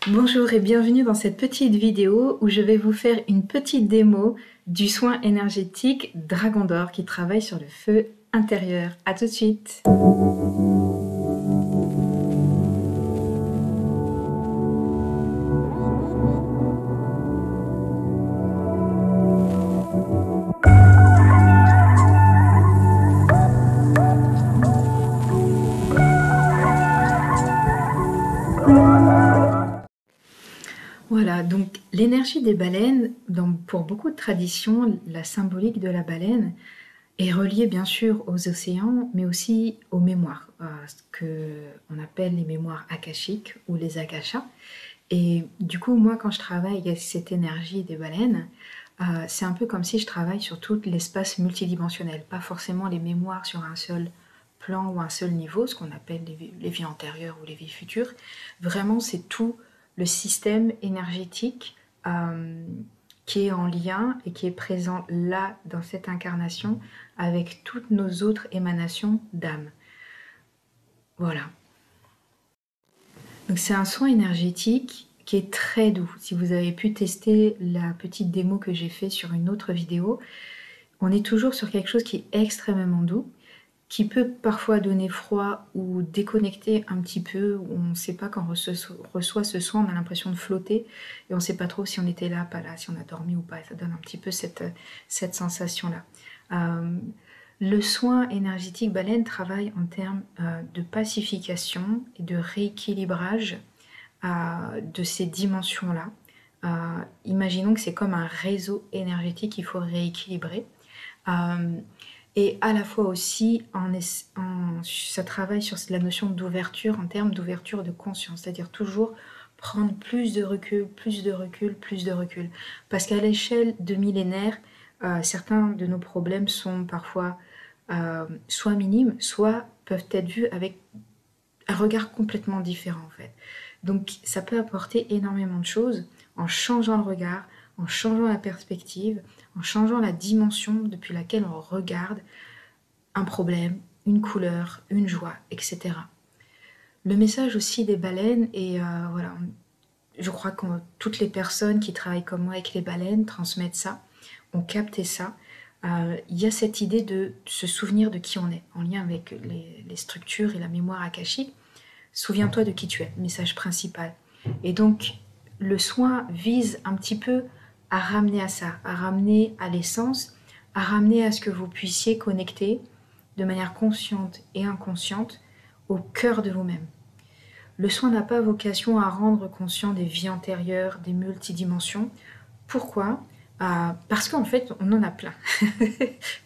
Bonjour et bienvenue dans cette petite vidéo où je vais vous faire une petite démo du soin énergétique Dragon d'Or qui travaille sur le feu intérieur. A tout de suite. Voilà, donc l'énergie des baleines, pour beaucoup de traditions, la symbolique de la baleine est reliée bien sûr aux océans, mais aussi aux mémoires, ce qu'on appelle les mémoires akashiques ou les akashas. Et du coup, moi, quand je travaille avec cette énergie des baleines, c'est un peu comme si je travaille sur tout l'espace multidimensionnel, pas forcément les mémoires sur un seul plan ou un seul niveau, ce qu'on appelle les vies antérieures ou les vies futures. Vraiment, c'est tout le système énergétique qui est en lien et qui est présent là, dans cette incarnation, avec toutes nos autres émanations d'âme. Voilà. Donc c'est un soin énergétique qui est très doux. Si vous avez pu tester la petite démo que j'ai fait sur une autre vidéo, on est toujours sur quelque chose qui est extrêmement doux, qui peut parfois donner froid ou déconnecter un petit peu. On ne sait pas quand on reçoit ce soin, on a l'impression de flotter et on ne sait pas trop si on était là, pas là, si on a dormi ou pas. Ça donne un petit peu cette sensation-là. Le soin énergétique baleine travaille en termes de pacification et de rééquilibrage de ces dimensions-là. Imaginons que c'est comme un réseau énergétique qu'il faut rééquilibrer. Et à la fois aussi, ça travaille sur la notion d'ouverture en termes d'ouverture de conscience, c'est-à-dire toujours prendre plus de recul, plus de recul, plus de recul. Parce qu'à l'échelle de millénaires, certains de nos problèmes sont parfois soit minimes, soit peuvent être vus avec un regard complètement différent en fait. Donc ça peut apporter énormément de choses en changeant le regard, en changeant la perspective, en changeant la dimension depuis laquelle on regarde un problème, une couleur, une joie, etc. Le message aussi des baleines, et voilà, je crois que toutes les personnes qui travaillent comme moi avec les baleines transmettent ça, ont capté ça. Il y a cette idée de se souvenir de qui on est, en lien avec les structures et la mémoire akashique. Souviens-toi de qui tu es, message principal. Et donc, le soin vise un petit peu à ramener à ça, à ramener à l'essence, à ramener à ce que vous puissiez connecter de manière consciente et inconsciente au cœur de vous-même. Le soin n'a pas vocation à rendre conscient des vies antérieures, des multidimensions. Pourquoi ? Parce qu'en fait, on en a plein.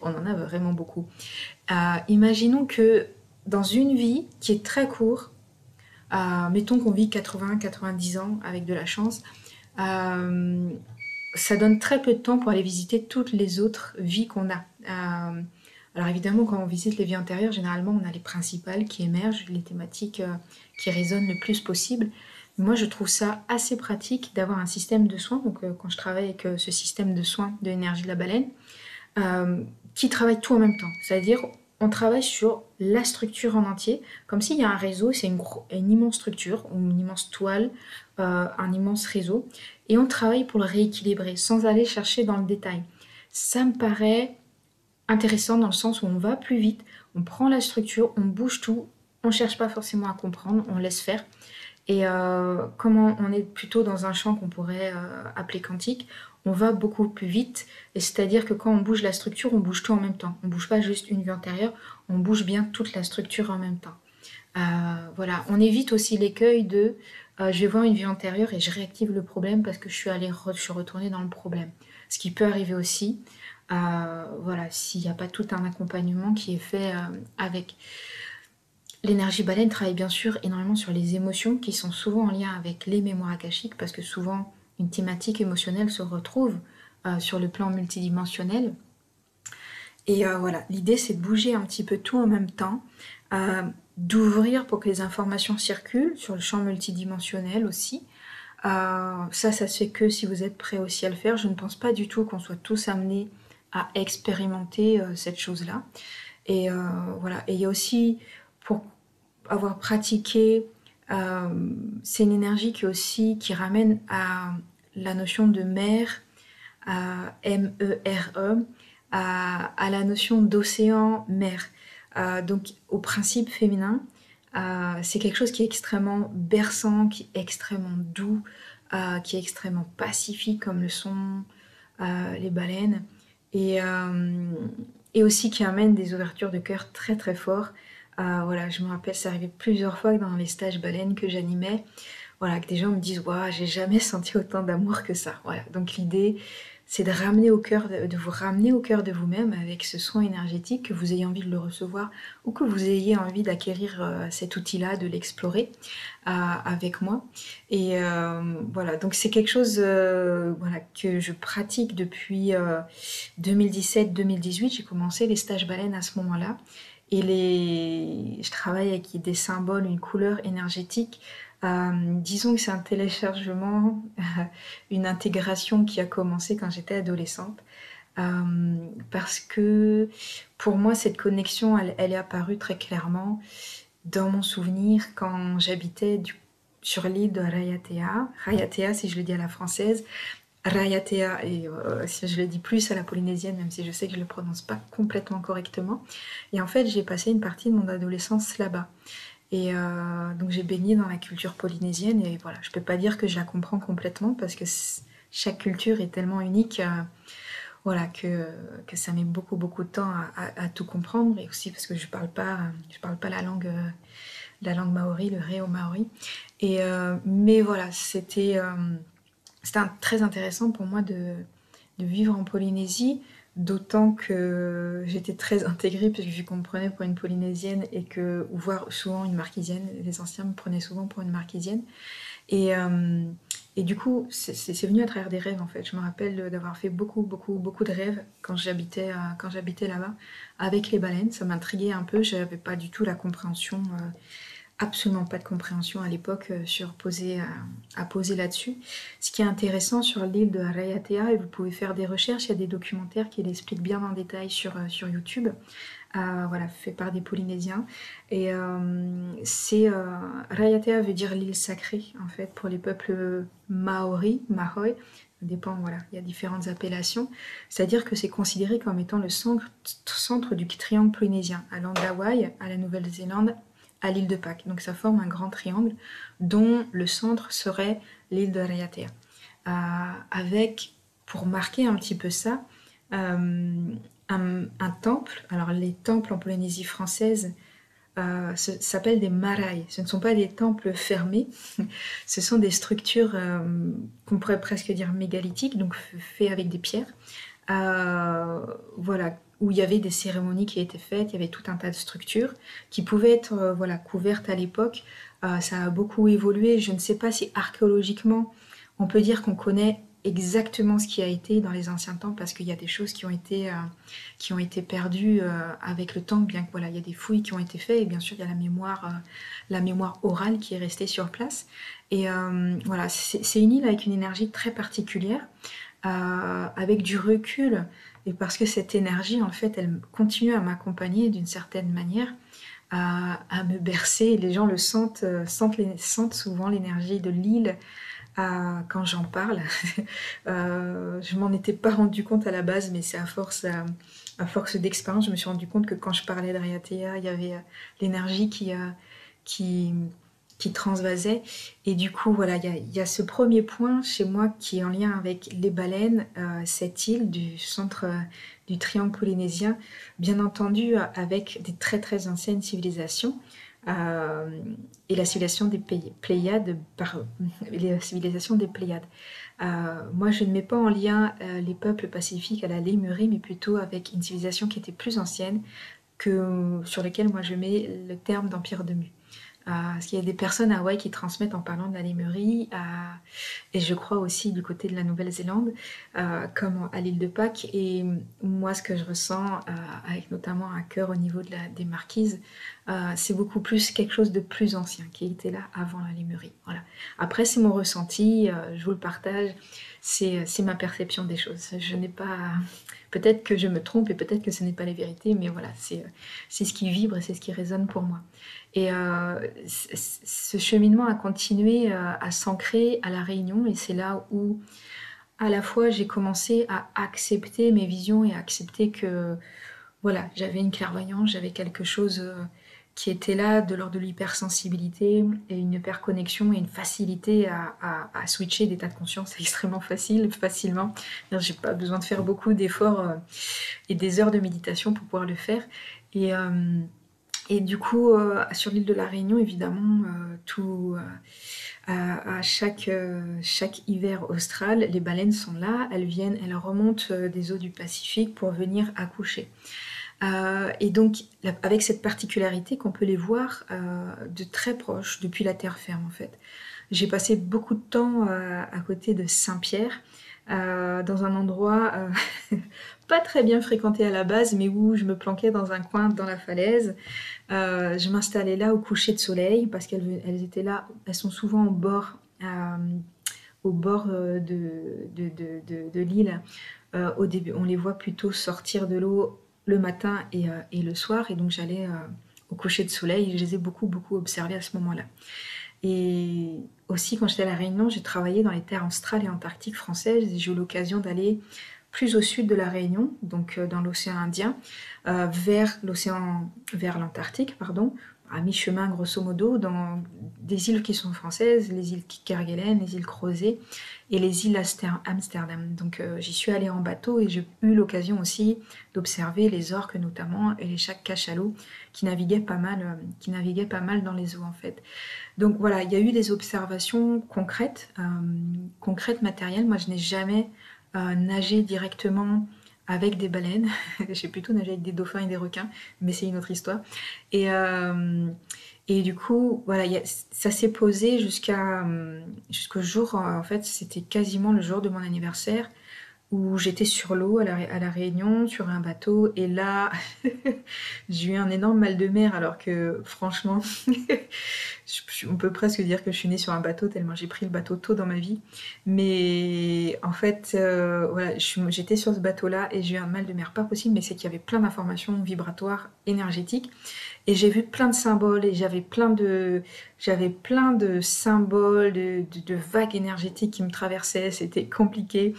On en a vraiment beaucoup. Imaginons que dans une vie qui est très courte, mettons qu'on vit 80-90 ans avec de la chance, ça donne très peu de temps pour aller visiter toutes les autres vies qu'on a. Alors évidemment, quand on visite les vies antérieures, généralement on a les principales qui émergent, les thématiques qui résonnent le plus possible. Moi, je trouve ça assez pratique d'avoir un système de soins, donc quand je travaille avec ce système de soins de l'énergie de la baleine, qui travaille tout en même temps. C'est-à-dire, on travaille sur la structure en entier, comme s'il y a un réseau, c'est une immense structure, une immense toile, un immense réseau, et on travaille pour le rééquilibrer, sans aller chercher dans le détail. Ça me paraît intéressant dans le sens où on va plus vite, on prend la structure, on bouge tout, on ne cherche pas forcément à comprendre, on laisse faire. Et comme on est plutôt dans un champ qu'on pourrait appeler quantique, on va beaucoup plus vite. Et c'est-à-dire que quand on bouge la structure, on bouge tout en même temps. On ne bouge pas juste une vue antérieure, on bouge bien toute la structure en même temps. Voilà, on évite aussi l'écueil de je vais voir une vue antérieure et je réactive le problème parce que je suis retournée dans le problème. Ce qui peut arriver aussi, voilà, s'il n'y a pas tout un accompagnement qui est fait avec. L'énergie baleine travaille bien sûr énormément sur les émotions qui sont souvent en lien avec les mémoires akashiques parce que souvent une thématique émotionnelle se retrouve sur le plan multidimensionnel. Et voilà, l'idée c'est de bouger un petit peu tout en même temps, d'ouvrir pour que les informations circulent sur le champ multidimensionnel aussi. Ça se fait que si vous êtes prêts aussi à le faire. Je ne pense pas du tout qu'on soit tous amenés à expérimenter cette chose-là. Et voilà, et il y a aussi, pour avoir pratiqué C'est une énergie qui ramène à la notion de mer, à M-E-R-E, à la notion d'océan, mer. Donc au principe féminin, c'est quelque chose qui est extrêmement berçant, qui est extrêmement doux, qui est extrêmement pacifique comme le sont les baleines, et, euh, et aussi qui amène des ouvertures de cœur très très forts. Voilà, je me rappelle, c'est arrivé plusieurs fois dans les stages baleines que j'animais, voilà, que des gens me disent waouh, j'ai jamais senti autant d'amour que ça. Voilà, donc l'idée, c'est de ramener au cœur, de vous ramener au cœur de vous-même avec ce soin énergétique, que vous ayez envie de le recevoir ou que vous ayez envie d'acquérir cet outil-là, de l'explorer avec moi. Et voilà, donc c'est quelque chose voilà, que je pratique depuis 2017-2018. J'ai commencé les stages baleines à ce moment-là. Je travaille avec des symboles, une couleur énergétique. Disons que c'est un téléchargement, une intégration qui a commencé quand j'étais adolescente. Parce que pour moi, cette connexion, elle est apparue très clairement dans mon souvenir quand j'habitais sur l'île de Raiatea. Raiatea, si je le dis à la française. Raiatea, et si je le dis plus à la polynésienne, même si je sais que je ne le prononce pas complètement correctement. Et en fait, j'ai passé une partie de mon adolescence là-bas. Et donc j'ai baigné dans la culture polynésienne, et voilà, je peux pas dire que je la comprends complètement parce que chaque culture est tellement unique, voilà, que ça met beaucoup beaucoup de temps à tout comprendre, et aussi parce que je parle pas la langue maori, le reo maori. Et mais voilà, c'était très intéressant pour moi de vivre en Polynésie, d'autant que j'étais très intégrée puisque je comprenais pour une Polynésienne, et que, ou voire souvent une Marquisienne, les anciens me prenaient souvent pour une Marquisienne. Et, euh, et du coup, c'est venu à travers des rêves en fait. Je me rappelle d'avoir fait beaucoup, beaucoup, beaucoup de rêves quand j'habitais là-bas avec les baleines. Ça m'intriguait un peu, j'avais pas du tout la compréhension absolument pas de compréhension à l'époque à poser là-dessus. Ce qui est intéressant sur l'île de Raiatea, et vous pouvez faire des recherches, il y a des documentaires qui l'expliquent bien en détail sur YouTube, voilà, fait par des Polynésiens. Et Raiatea veut dire l'île sacrée, en fait, pour les peuples maoris, Mahoy. Ça dépend, voilà, il y a différentes appellations. C'est-à-dire que c'est considéré comme étant le centre du triangle polynésien, allant d'Hawaï à la Nouvelle-Zélande, à l'île de Pâques. Donc ça forme un grand triangle dont le centre serait l'île de Raiatea. Avec, pour marquer un petit peu ça, un temple. Alors les temples en Polynésie française s'appellent des marae. Ce ne sont pas des temples fermés, ce sont des structures qu'on pourrait presque dire mégalithiques, donc faits avec des pierres. Voilà, où il y avait des cérémonies qui étaient faites, il y avait tout un tas de structures qui pouvaient être voilà, couvertes à l'époque. Ça a beaucoup évolué. Je ne sais pas si archéologiquement on peut dire qu'on connaît exactement ce qui a été dans les anciens temps, parce qu'il y a des choses qui ont été perdues avec le temps, bien que voilà, il y a des fouilles qui ont été faites, et bien sûr il y a la mémoire orale qui est restée sur place. Et voilà, c'est une île avec une énergie très particulière, avec du recul, et parce que cette énergie, en fait, elle continue à m'accompagner d'une certaine manière, à me bercer. Les gens le sentent souvent l'énergie de l'île quand j'en parle. Je m'en étais pas rendu compte à la base, mais c'est à force d'expérience, je me suis rendu compte que quand je parlais de Raiatea, il y avait l'énergie qui, qui transvasait. Et du coup, voilà, il y a ce premier point chez moi qui est en lien avec les baleines, cette île du centre du triangle polynésien, bien entendu avec des très très anciennes civilisations. euh, et la civilisation des Pléiades, la civilisation des Pléiades. Moi, je ne mets pas en lien les peuples pacifiques à la Lémurie, mais plutôt avec une civilisation qui était plus ancienne, sur laquelle moi je mets le terme d'empire de Mu. Parce qu'il y a des personnes à Hawaï qui transmettent en parlant de la Lémurie, et je crois aussi du côté de la Nouvelle-Zélande, comme à l'île de Pâques. Et moi, ce que je ressens, avec notamment un cœur au niveau des marquises, c'est beaucoup plus quelque chose de plus ancien qui était là avant la Lémurie. Voilà. Après, c'est mon ressenti, je vous le partage, c'est ma perception des choses. Je n'ai pas... Peut-être que je me trompe et peut-être que ce n'est pas les vérités, mais voilà, c'est ce qui vibre et c'est ce qui résonne pour moi. Et ce cheminement a continué à s'ancrer à La Réunion et c'est là où à la fois j'ai commencé à accepter mes visions et à accepter que voilà, j'avais une clairvoyance, j'avais quelque chose qui était là de l'ordre de l'hypersensibilité et une hyperconnexion et une facilité à switcher d'état de conscience extrêmement facilement. J'ai pas besoin de faire beaucoup d'efforts et des heures de méditation pour pouvoir le faire. Et, euh, et du coup, sur l'île de la Réunion, évidemment, chaque hiver austral, les baleines sont là, elles remontent des eaux du Pacifique pour venir accoucher. Et donc, avec cette particularité qu'on peut les voir de très proche, depuis la terre ferme en fait. J'ai passé beaucoup de temps à côté de Saint-Pierre, dans un endroit pas très bien fréquenté à la base, mais où je me planquais dans un coin dans la falaise. Je m'installais là au coucher de soleil parce qu'elles étaient là, elles sont souvent au bord de l'île. Au début, on les voit plutôt sortir de l'eau le matin et le soir, et donc j'allais au coucher de soleil, et je les ai beaucoup observés à ce moment-là. Et aussi, quand j'étais à La Réunion, j'ai travaillé dans les terres australes et antarctiques françaises, et j'ai eu l'occasion d'aller plus au sud de La Réunion, donc dans l'océan Indien, vers l'Antarctique, pardon, à mi-chemin grosso modo, dans des îles qui sont françaises, les îles Kerguelen, les îles Crozet et les îles Amsterdam. Donc j'y suis allée en bateau et j'ai eu l'occasion aussi d'observer les orques notamment et les cachalots qui naviguaient pas mal dans les eaux en fait. Donc voilà, il y a eu des observations concrètes matérielles. Moi je n'ai jamais nagé directement avec des baleines. J'ai plutôt nagé avec des dauphins et des requins, mais c'est une autre histoire. Et, euh, et du coup, voilà, ça s'est posé jusqu'au jour, en fait, c'était quasiment le jour de mon anniversaire, où j'étais sur l'eau à la Réunion, sur un bateau, et là, j'ai eu un énorme mal de mer, alors que franchement, on peut presque dire que je suis née sur un bateau, tellement j'ai pris le bateau tôt dans ma vie. Mais en fait, voilà, j'étais sur ce bateau-là et j'ai eu un mal de mer pas possible, mais c'est qu'il y avait plein d'informations vibratoires, énergétiques. Et j'ai vu plein de symboles et j'avais plein de symboles, de vagues énergétiques qui me traversaient. C'était compliqué.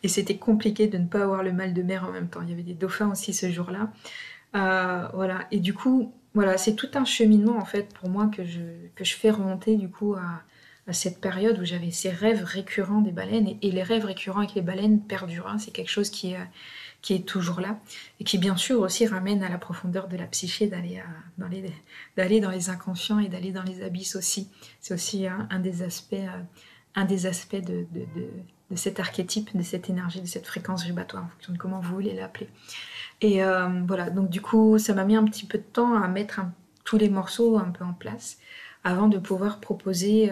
Et c'était compliqué de ne pas avoir le mal de mer en même temps. Il y avait des dauphins aussi ce jour-là. Voilà. Et du coup, voilà, c'est tout un cheminement en fait pour moi que je fais remonter du coup à cette période où j'avais ces rêves récurrents des baleines. Et les rêves récurrents avec les baleines perdurent, hein. C'est quelque chose qui est toujours là et qui bien sûr aussi ramène à la profondeur de la psyché d'aller dans les inconscients et d'aller dans les abysses aussi. C'est aussi un des aspects de cet archétype, de cette énergie, de cette fréquence vibratoire en fonction de comment vous voulez l'appeler. Et voilà, donc du coup ça m'a mis un petit peu de temps à mettre tous les morceaux un peu en place avant de pouvoir proposer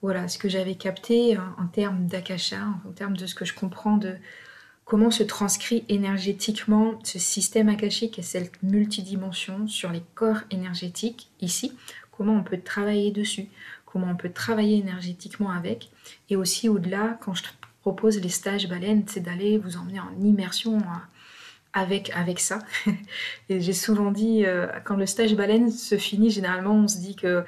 voilà, ce que j'avais capté en termes d'akasha, en termes de ce que je comprends de comment se transcrit énergétiquement ce système akashique et cette multidimension sur les corps énergétiques ici, comment on peut travailler dessus, comment on peut travailler énergétiquement avec, et aussi au-delà, quand je propose les stages baleines, c'est d'aller vous emmener en immersion avec ça. Et j'ai souvent dit, quand le stage baleine se finit, généralement on se dit que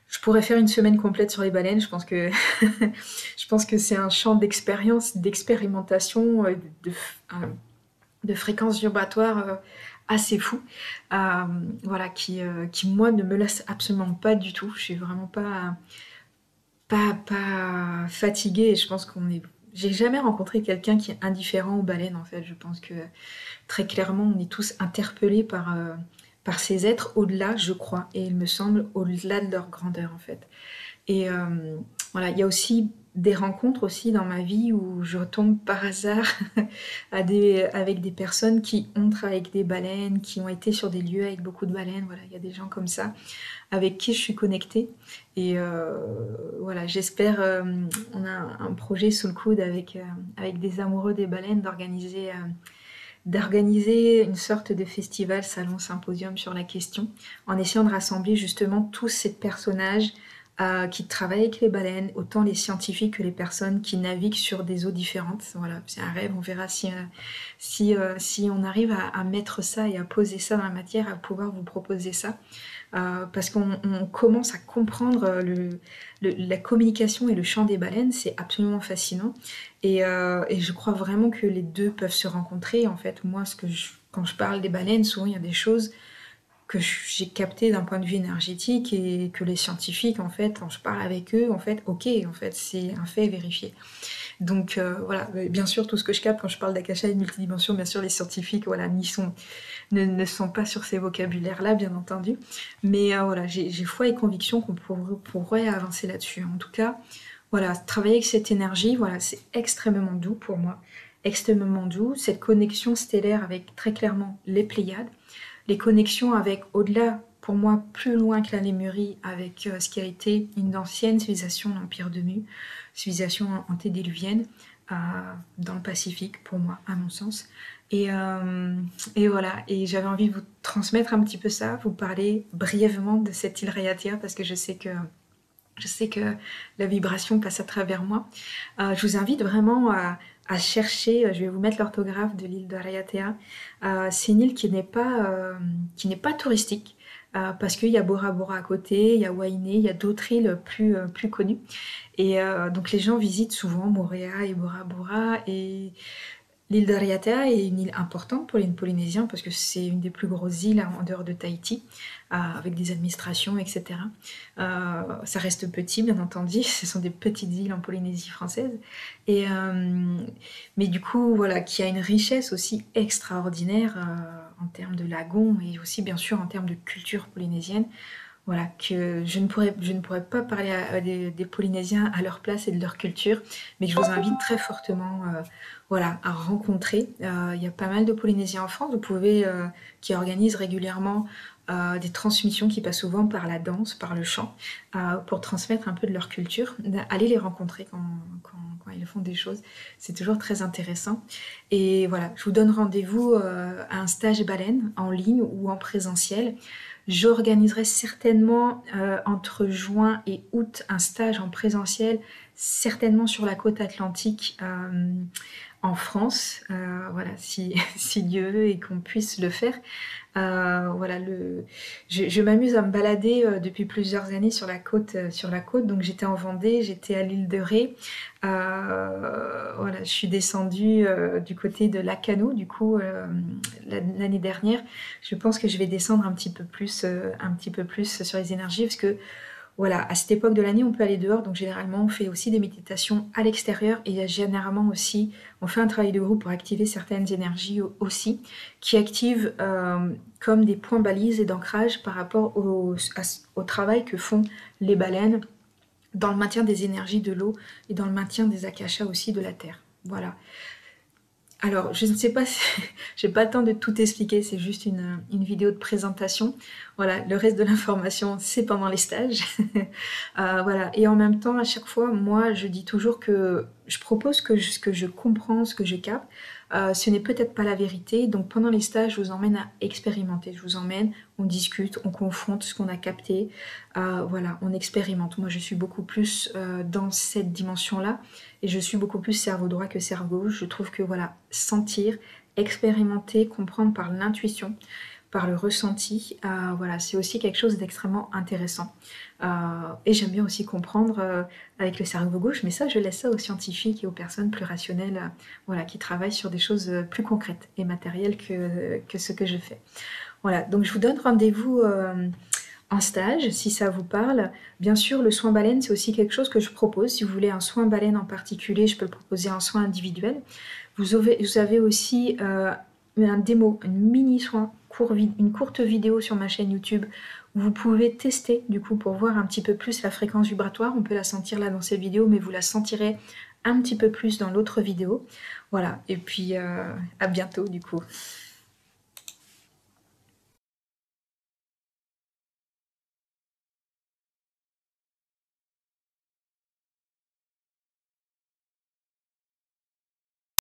je pourrais faire une semaine complète sur les baleines. Je pense que, je pense que c'est un champ d'expérience, d'expérimentation, de fréquences vibratoires assez fou. Voilà, qui moi ne me laisse absolument pas du tout. Je suis vraiment pas fatiguée et je pense qu'on est. J'ai jamais rencontré quelqu'un qui est indifférent aux baleines en fait. Je pense que très clairement on est tous interpellés par ces êtres au-delà, je crois, et il me semble au-delà de leur grandeur en fait. Et voilà, il y a aussi des rencontres aussi dans ma vie où je retombe par hasard avec des personnes qui ont travaillé avec des baleines, qui ont été sur des lieux avec beaucoup de baleines. Voilà, il y a des gens comme ça avec qui je suis connectée. Et voilà, j'espère, on a un projet sous le coude avec des amoureux des baleines d'organiser une sorte de festival, salon, symposium sur la question, en essayant de rassembler justement tous ces personnages qui travaillent avec les baleines, autant les scientifiques que les personnes qui naviguent sur des eaux différentes. Voilà, c'est un rêve, on verra si on arrive à mettre ça et à poser ça dans la matière, à pouvoir vous proposer ça. parce qu'on commence à comprendre la communication et le chant des baleines, c'est absolument fascinant. Et je crois vraiment que les deux peuvent se rencontrer. En fait, moi, quand je parle des baleines, souvent il y a des choses que j'ai captées d'un point de vue énergétique et que les scientifiques, en fait, quand je parle avec eux, en fait, ok, en fait, c'est un fait vérifié. Donc voilà, bien sûr, tout ce que je capte quand je parle d'akasha et de multidimension, bien sûr, les scientifiques, voilà, ne sont pas sur ces vocabulaires-là, bien entendu. Mais voilà, j'ai foi et conviction qu'on pourrait avancer là-dessus. En tout cas, voilà, travailler avec cette énergie, voilà, c'est extrêmement doux pour moi. Extrêmement doux. Cette connexion stellaire avec très clairement les Pléiades, les connexions avec au-delà, pour moi, plus loin que la Lémurie, avec ce qui a été une ancienne civilisation, l'Empire de Mu, civilisation antédiluvienne, dans le Pacifique, pour moi, à mon sens. Et voilà, et j'avais envie de vous transmettre un petit peu ça, vous parler brièvement de cette île Raiatea, parce que je sais que la vibration passe à travers moi. Je vous invite vraiment à chercher, je vais vous mettre l'orthographe de l'île de Raiatea. C'est une île qui n'est pas touristique, parce qu'il y a Bora Bora à côté, il y a Wainé, il y a d'autres îles plus connues. Et donc les gens visitent souvent Moorea et Bora Bora, et l'île de Raiatea est une île importante pour les Polynésiens parce que c'est une des plus grosses îles en dehors de Tahiti, avec des administrations, etc. Ça reste petit, bien entendu, ce sont des petites îles en Polynésie française. Mais du coup, voilà, qui a une richesse aussi extraordinaire en termes de lagons et aussi, bien sûr, en termes de culture polynésienne. Voilà, que je ne pourrais pas parler des Polynésiens à leur place et de leur culture, mais je vous invite très fortement voilà, à rencontrer. Il y a pas mal de Polynésiens en France, qui organisent régulièrement des transmissions qui passent souvent par la danse, par le chant, pour transmettre un peu de leur culture. Allez les rencontrer quand ils font des choses, c'est toujours très intéressant. Et voilà, je vous donne rendez-vous à un stage baleine en ligne ou en présentiel. J'organiserai certainement entre juin et août un stage en présentiel, certainement sur la côte atlantique en France, voilà, si Dieu veut et qu'on puisse le faire. Voilà, je m'amuse à me balader depuis plusieurs années sur la côte, donc j'étais en Vendée, j'étais à l'île de Ré, voilà, je suis descendue du côté de Lacanau, du coup, l'année dernière. Je pense que je vais descendre un petit peu plus sur les énergies, parce que voilà, à cette époque de l'année, on peut aller dehors, donc généralement, on fait aussi des méditations à l'extérieur, et généralement aussi, on fait un travail de groupe pour activer certaines énergies aussi, qui activent comme des points balises et d'ancrage par rapport au travail que font les baleines dans le maintien des énergies de l'eau et dans le maintien des akashas aussi de la terre. Voilà. Alors, je ne sais pas si... j'ai pas le temps de tout expliquer, c'est juste une vidéo de présentation. Voilà, le reste de l'information, c'est pendant les stages. Voilà, et en même temps, à chaque fois, moi, je dis toujours que je propose ce que je comprends, ce que je capte. Ce n'est peut-être pas la vérité, donc pendant les stages, je vous emmène à expérimenter. Je vous emmène, on discute, on confronte ce qu'on a capté. Voilà, on expérimente. Moi, je suis beaucoup plus dans cette dimension-là, et je suis beaucoup plus cerveau droit que cerveau gauche. Je trouve que voilà, sentir, expérimenter, comprendre par l'intuition, par le ressenti, voilà, c'est aussi quelque chose d'extrêmement intéressant. Et j'aime bien aussi comprendre avec le cerveau gauche, mais ça, je laisse ça aux scientifiques et aux personnes plus rationnelles, voilà, qui travaillent sur des choses plus concrètes et matérielles que ce que je fais. Voilà, donc je vous donne rendez-vous en stage, si ça vous parle. Bien sûr, le soin baleine, c'est aussi quelque chose que je propose. Si vous voulez un soin baleine en particulier, je peux le proposer en soin individuel. Vous avez aussi un démo, une mini soin, une courte vidéo sur ma chaîne YouTube où vous pouvez tester du coup pour voir un petit peu plus la fréquence vibratoire. On peut la sentir là dans cette vidéo, mais vous la sentirez un petit peu plus dans l'autre vidéo. Voilà, et puis à bientôt du coup.